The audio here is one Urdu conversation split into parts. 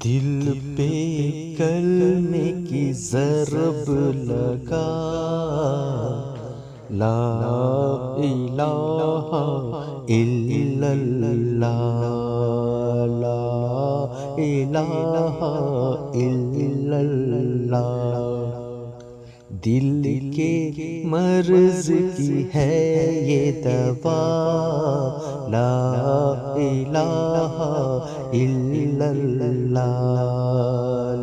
دل پہ کلمے کی ضرب لگا، لا الہ الا اللہ، لا الہ الا اللہ۔ دل کے مرض کی ہے یہ دوا، لا الہ الا اللہ،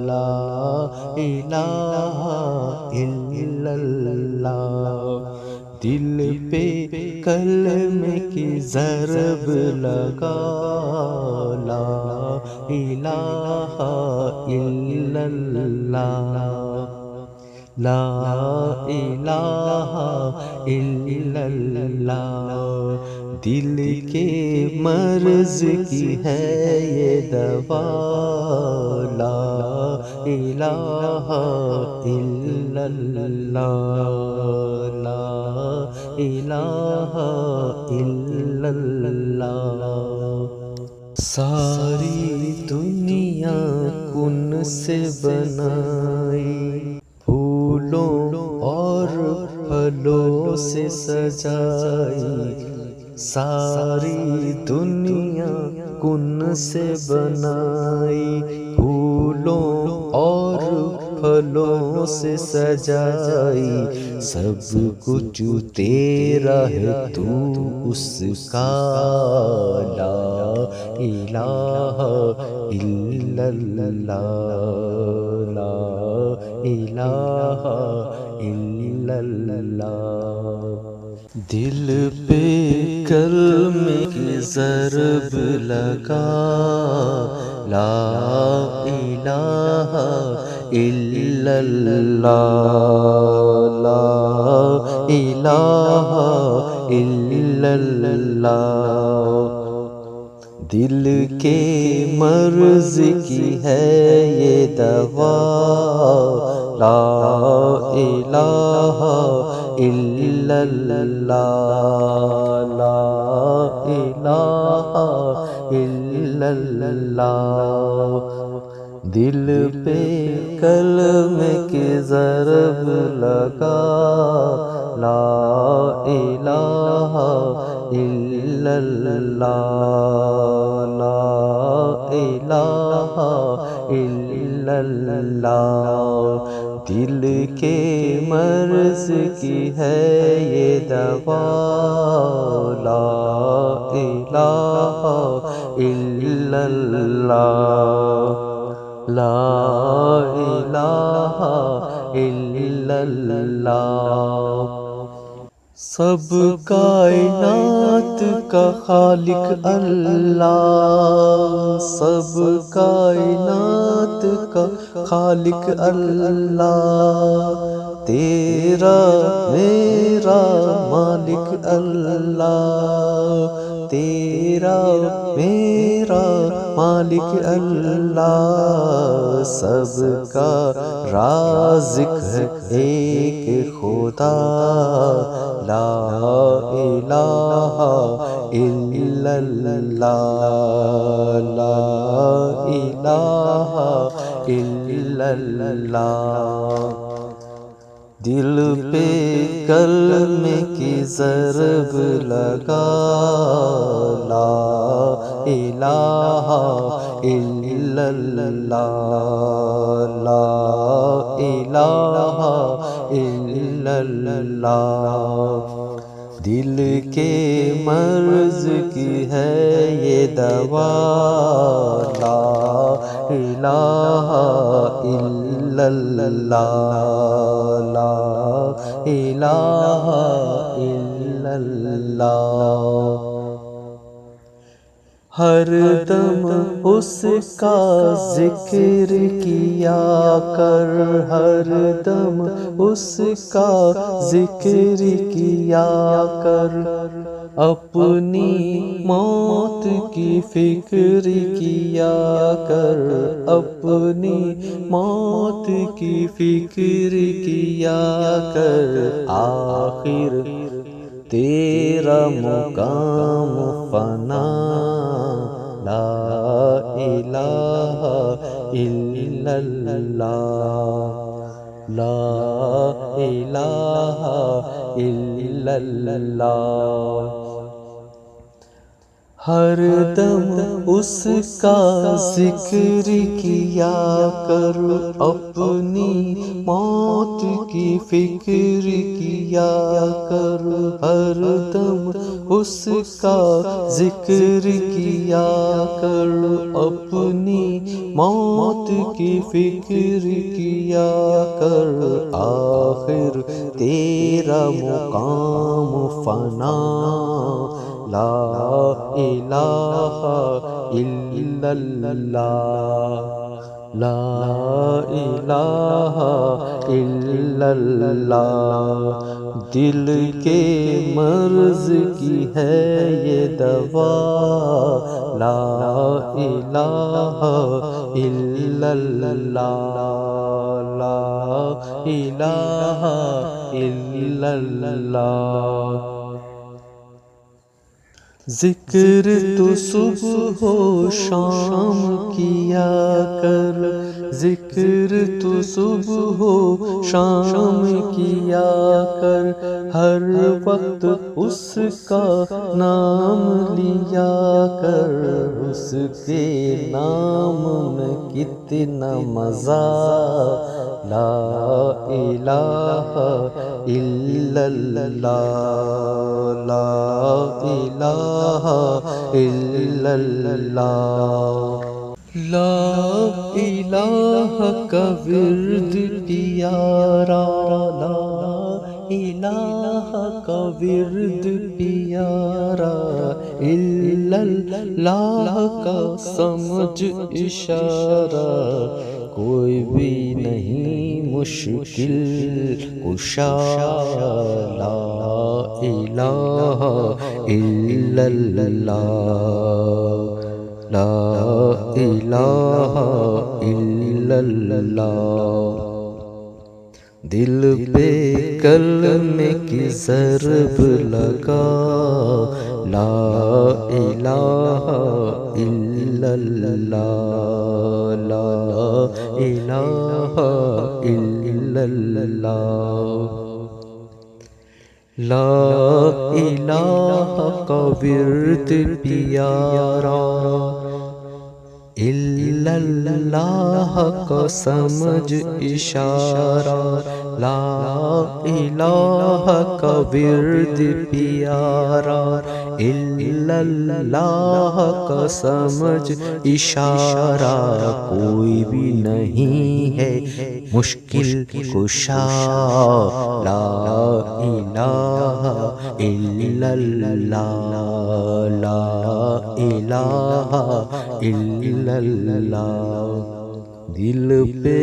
لا الہ الا اللہ۔ دل پہ کلمے کی ضرب لگا، لا الہ الا اللہ، لا الہ الا اللہ۔ دل کے مرض کی ہے یہ دوا، لا الہ الا اللہ، لا الہ الا اللہ۔ ساری دنیا کن سے بنائی، پھولوں اور پھلوں سے سجائی، ساری دنیا کن سے بنائی، پھولوں اور پھلوں سے سجائی، سب کچھ تیرا ہے تو اس کا، لا الہ الا اللہ، لا الہ الا اللہ۔ دل پہ کلمے کی ضرب لگا، لا الہ الا اللہ، لا الہ الا اللہ۔ دل کے مرض کی ہے یہ دوا، لا الہ الا اللہ، لا الہ الا اللہ۔ دل پہ کلمے کی ضرب لگا، لا الہ الا اللہ، لا الہ الا اللہ۔ دل کے مرض کی ہے یہ دوا، لا الہ الا اللہ، لا الہ الا اللہ۔ سب کائنات کا خالق اللہ، سب کائنات کا خالق اللہ، تیرا میرا مالک اللہ، تیرا میرا مالک اللہ۔ سب کا رازق ہے ایک خدا، لا الہ الا اللہ، لا الہ الا اللہ۔ دل پہ کلمے کی ضرب لگا، لا الہ الا اللہ، لا الہ الا اللہ۔ دل کے مرض کی ہے یہ دوا، لا الہ الا اللہ، لا الہ الا اللہ۔ ہر دم اس کا ذکر کیا کر، ہر دم اس کا ذکر کیا کر، اپنی موت کی فکر کیا کر، اپنی موت کی فکر کیا کر، آخر تیرا مقام فنا، لا الہ الا اللہ، لا الہ الا اللہ۔ ہر دم اس کا ذکر کیا کر، اپنی موت کی فکر کیا کر، ہر دم اس کا ذکر کیا کر، اپنی موت کی فکر کیا کر، آخر تیرا مقام فنا، لا الہ الا اللہ، لا الہ الا اللہ۔ دل کے مرض کی ہے یہ دوا، لا الہ الا اللہ، لا الہ الا اللہ۔ ذکر تو صبح و شام کیا کر، ذکر تو صبح و شام کیا کر، ہر وقت اس کا نام لیا کر، اس کے نام میں کتنا مزہ، لا الہ الا اللہ، لا الہ الا اللہ۔ لا الہ کا ورد پیارا، لا الہ کا ورد پیارا، الا اللہ کا سمجھ اشارہ، کوئی بھی نہیں مشکل کشا، لا الہ الا اللہ، لا الہ الا اللہ۔ دل پہ کلمے کی ضرب لگا، لا الہ الا اللہ، لا الہ الا اللہ۔ لا الہ کا ورد پیارا، الا اللہ کا سمجھ اشارہ، لا الہ کا ورد پیارا، الا اللہ کا سمجھ اشارہ، کوئی بھی نہیں ہے مشکل کشا، لا الہ الا اللہ، لا الہ الا اللہ۔ دل پہ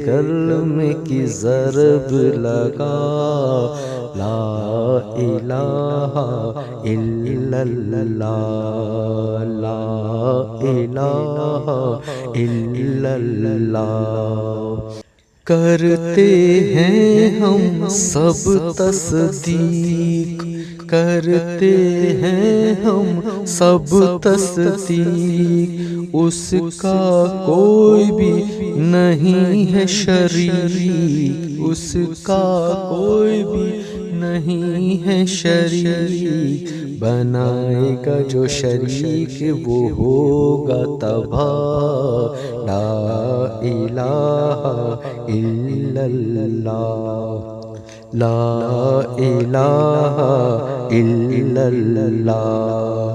کلمے کی ضرب لگا، لا الہ الا اللہ، لا الہ الا اللہ۔ کرتے ہیں ہم سب تصدیق، کرتے ہیں ہم سب تصدیق، اس کا کوئی بھی نہیں ہے شریک، اس کا کوئی بھی نہیں ہے شریک، بنائے گا جو شریک وہ ہوگا تباہ، لا الہ الا اللہ، لا الہ الا اللہ۔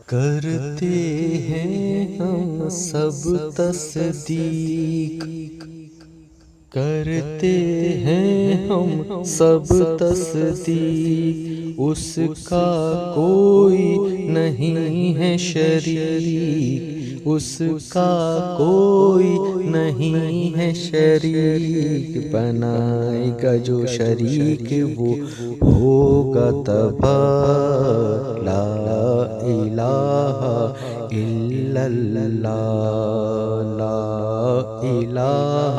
کرتے ہیں ہم سب تصدیق، کرتے ہیں ہم سب تصدیق، اس کا کوئی نہیں ہے شریک، اس کا کوئی نہیں ہے شریک، بنائے گا جو شریک وہ ہوگا تباہ، لا الہ الا اللہ، لا الہ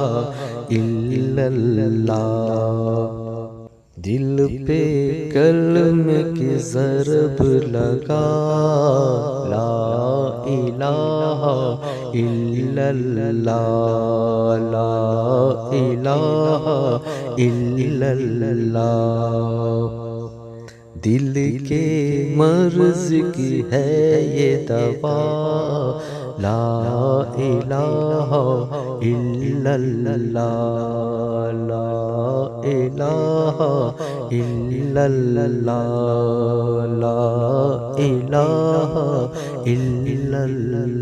الا اللہ۔ دل پہ کلمے کی ضرب لگا، لا الہ الا اللہ لا الہ الا اللہ۔ دل کے مرض کی ہے یہ دوا لا الہ الا اللہ لا الہ الا اللہ لا الہ الا اللہ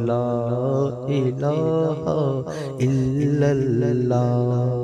لا الہ الا اللہ۔